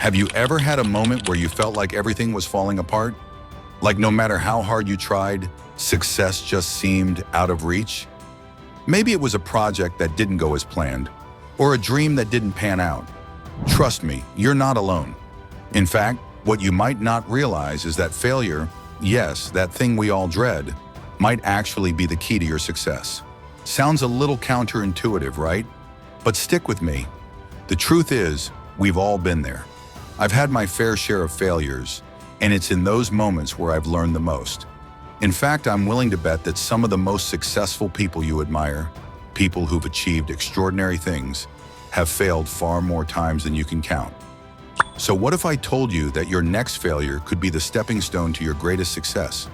Have you ever had a moment where you felt like everything was falling apart? Like no matter how hard you tried, success just seemed out of reach? Maybe it was a project that didn't go as planned, or a dream that didn't pan out. Trust me, you're not alone. In fact, what you might not realize is that failure, yes, that thing we all dread, might actually be the key to your success. Sounds a little counterintuitive, right? But stick with me. The truth is, we've all been there. I've had my fair share of failures, and it's in those moments where I've learned the most. In fact, I'm willing to bet that some of the most successful people you admire, people who've achieved extraordinary things, have failed far more times than you can count. So what if I told you that your next failure could be the stepping stone to your greatest success?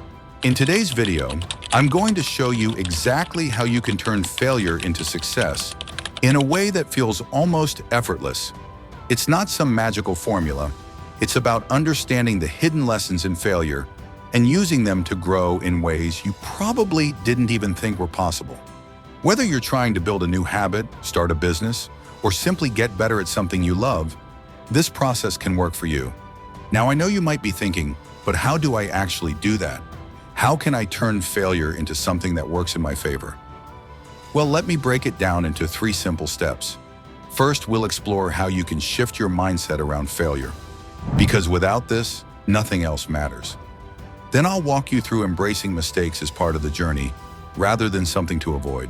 In today's video, I'm going to show you exactly how you can turn failure into success in a way that feels almost effortless. It's not some magical formula. It's about understanding the hidden lessons in failure and using them to grow in ways you probably didn't even think were possible. Whether you're trying to build a new habit, start a business, or simply get better at something you love, this process can work for you. Now, I know you might be thinking, but how do I actually do that? How can I turn failure into something that works in my favor? Well, let me break it down into 3 simple steps. First, we'll explore how you can shift your mindset around failure, because without this, nothing else matters. Then I'll walk you through embracing mistakes as part of the journey, rather than something to avoid.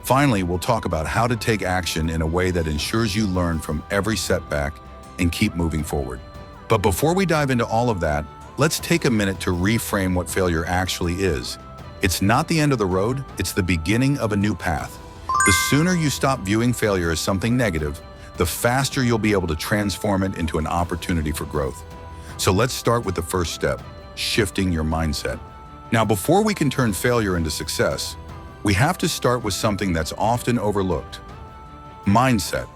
Finally, we'll talk about how to take action in a way that ensures you learn from every setback and keep moving forward. But before we dive into all of that, let's take a minute to reframe what failure actually is. It's not the end of the road, it's the beginning of a new path. The sooner you stop viewing failure as something negative, the faster you'll be able to transform it into an opportunity for growth. So let's start with the first step, shifting your mindset. Now, before we can turn failure into success, we have to start with something that's often overlooked: mindset.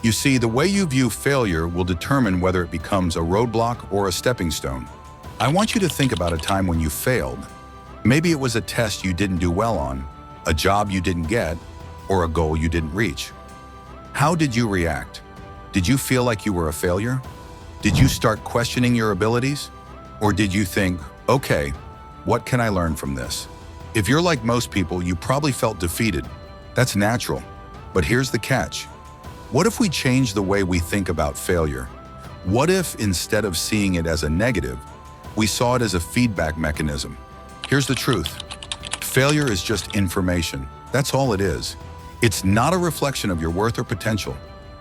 You see, the way you view failure will determine whether it becomes a roadblock or a stepping stone. I want you to think about a time when you failed. Maybe it was a test you didn't do well on, a job you didn't get, or a goal you didn't reach. How did you react? Did you feel like you were a failure? Did you start questioning your abilities? Or did you think, okay, what can I learn from this? If you're like most people, you probably felt defeated. That's natural. But here's the catch. What if we change the way we think about failure? What if, instead of seeing it as a negative, we saw it as a feedback mechanism? Here's the truth. Failure is just information. That's all it is. It's not a reflection of your worth or potential.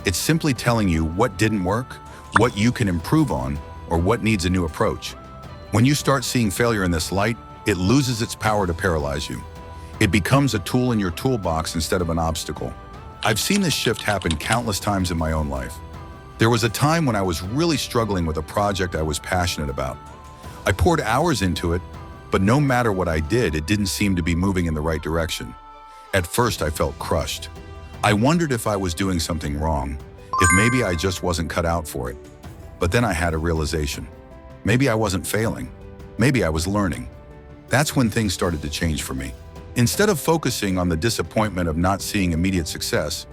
It's simply telling you what didn't work, what you can improve on, or what needs a new approach. When you start seeing failure in this light, it loses its power to paralyze you. It becomes a tool in your toolbox instead of an obstacle. I've seen this shift happen countless times in my own life. There was a time when I was really struggling with a project I was passionate about. I poured hours into it, but no matter what I did, it didn't seem to be moving in the right direction. At first, I felt crushed. I wondered if I was doing something wrong, if maybe I just wasn't cut out for it. But then I had a realization. Maybe I wasn't failing. Maybe I was learning. That's when things started to change for me. Instead of focusing on the disappointment of not seeing immediate success,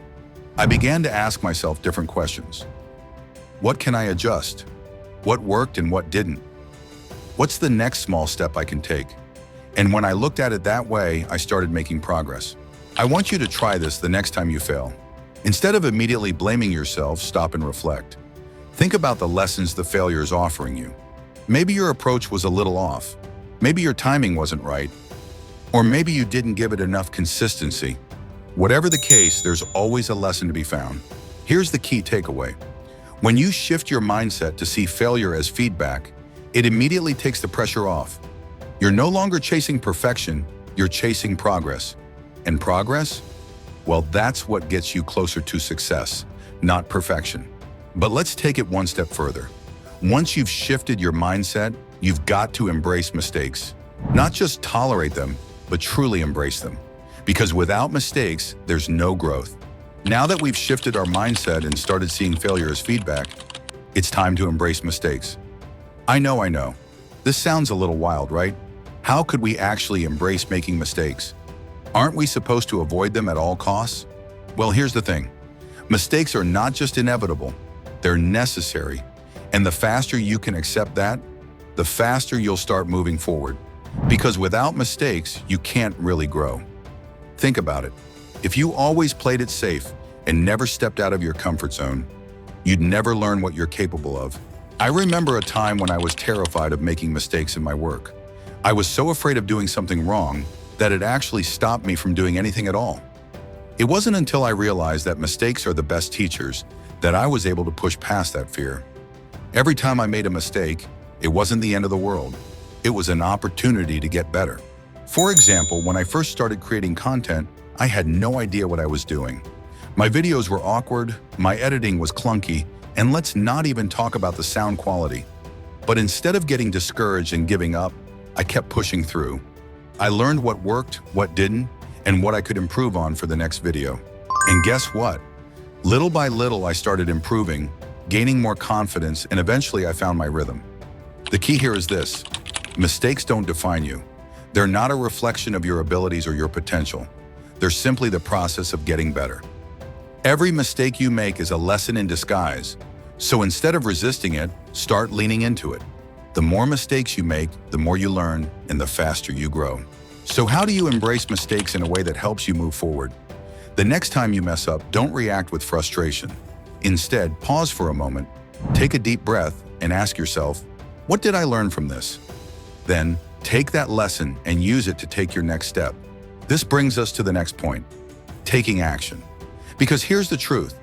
I began to ask myself different questions. What can I adjust? What worked and what didn't? What's the next small step I can take? And when I looked at it that way, I started making progress. I want you to try this the next time you fail. Instead of immediately blaming yourself, stop and reflect. Think about the lessons the failure is offering you. Maybe your approach was a little off. Maybe your timing wasn't right. Or maybe you didn't give it enough consistency. Whatever the case, there's always a lesson to be found. Here's the key takeaway. When you shift your mindset to see failure as feedback, it immediately takes the pressure off. You're no longer chasing perfection, you're chasing progress. And progress? Well, that's what gets you closer to success, not perfection. But let's take it one step further. Once you've shifted your mindset, you've got to embrace mistakes. Not just tolerate them, but truly embrace them. Because without mistakes, there's no growth. Now that we've shifted our mindset and started seeing failure as feedback, it's time to embrace mistakes. I know. This sounds a little wild, right? How could we actually embrace making mistakes? Aren't we supposed to avoid them at all costs? Well, here's the thing. Mistakes are not just inevitable. They're necessary. And the faster you can accept that, the faster you'll start moving forward. Because without mistakes, you can't really grow. Think about it. If you always played it safe and never stepped out of your comfort zone, you'd never learn what you're capable of. I remember a time when I was terrified of making mistakes in my work. I was so afraid of doing something wrong that it actually stopped me from doing anything at all. It wasn't until I realized that mistakes are the best teachers that I was able to push past that fear. Every time I made a mistake, it wasn't the end of the world. It was an opportunity to get better. For example, when I first started creating content, I had no idea what I was doing. My videos were awkward, my editing was clunky, and let's not even talk about the sound quality. But instead of getting discouraged and giving up, I kept pushing through. I learned what worked, what didn't, and what I could improve on for the next video. And guess what? Little by little, I started improving, gaining more confidence, and eventually I found my rhythm. The key here is this: mistakes don't define you. They're not a reflection of your abilities or your potential. They're simply the process of getting better. Every mistake you make is a lesson in disguise. So instead of resisting it, start leaning into it. The more mistakes you make, the more you learn, and the faster you grow. So how do you embrace mistakes in a way that helps you move forward? The next time you mess up, don't react with frustration. Instead, pause for a moment, take a deep breath, and ask yourself, what did I learn from this? Then, take that lesson and use it to take your next step. This brings us to the next point: taking action. Because here's the truth.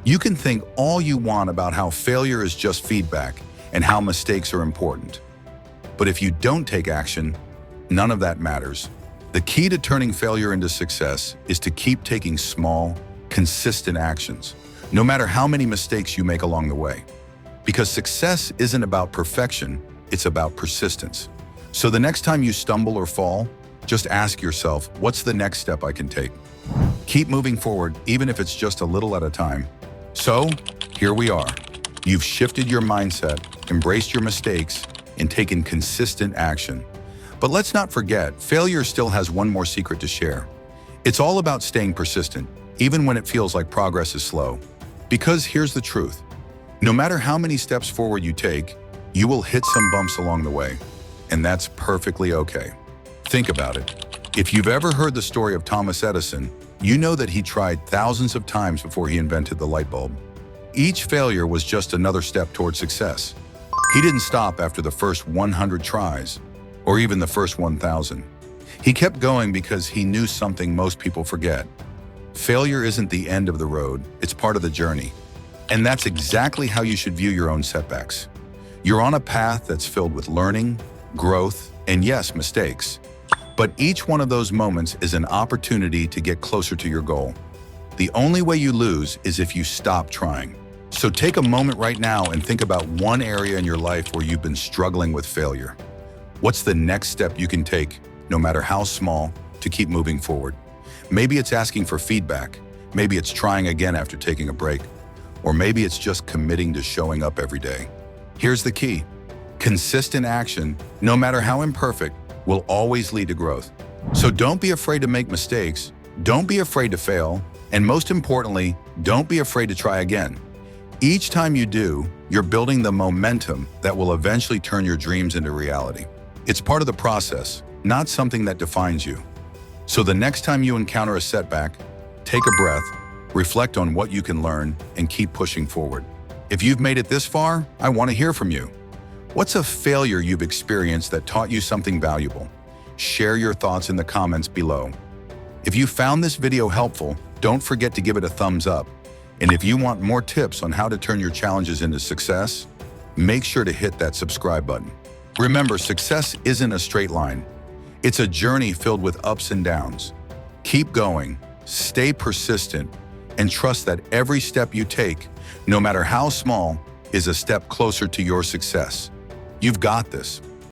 You can think all you want about how failure is just feedback and how mistakes are important. But if you don't take action, none of that matters. The key to turning failure into success is to keep taking small, consistent actions, no matter how many mistakes you make along the way. Because success isn't about perfection, it's about persistence. So the next time you stumble or fall, just ask yourself, what's the next step I can take? Keep moving forward, even if it's just a little at a time. So, here we are. You've shifted your mindset, embraced your mistakes, and taken consistent action. But let's not forget, failure still has one more secret to share. It's all about staying persistent, even when it feels like progress is slow. Because here's the truth. No matter how many steps forward you take, you will hit some bumps along the way. And that's perfectly okay. Think about it. If you've ever heard the story of Thomas Edison, you know that he tried thousands of times before he invented the light bulb. Each failure was just another step toward success. He didn't stop after the first 100 tries, or even the first 1,000. He kept going because he knew something most people forget. Failure isn't the end of the road, it's part of the journey. And that's exactly how you should view your own setbacks. You're on a path that's filled with learning, growth, and yes, mistakes. But each one of those moments is an opportunity to get closer to your goal. The only way you lose is if you stop trying. So take a moment right now and think about one area in your life where you've been struggling with failure. What's the next step you can take, no matter how small, to keep moving forward? Maybe it's asking for feedback. Maybe it's trying again after taking a break. Or maybe it's just committing to showing up every day. Here's the key. Consistent action, no matter how imperfect, will always lead to growth. So don't be afraid to make mistakes, don't be afraid to fail, and most importantly, don't be afraid to try again. Each time you do, you're building the momentum that will eventually turn your dreams into reality. It's part of the process, not something that defines you. So the next time you encounter a setback, take a breath, reflect on what you can learn, and keep pushing forward. If you've made it this far, I want to hear from you. What's a failure you've experienced that taught you something valuable? Share your thoughts in the comments below. If you found this video helpful, don't forget to give it a thumbs up. And if you want more tips on how to turn your challenges into success, make sure to hit that subscribe button. Remember, success isn't a straight line. It's a journey filled with ups and downs. Keep going, stay persistent, and trust that every step you take, no matter how small, is a step closer to your success. You've got this.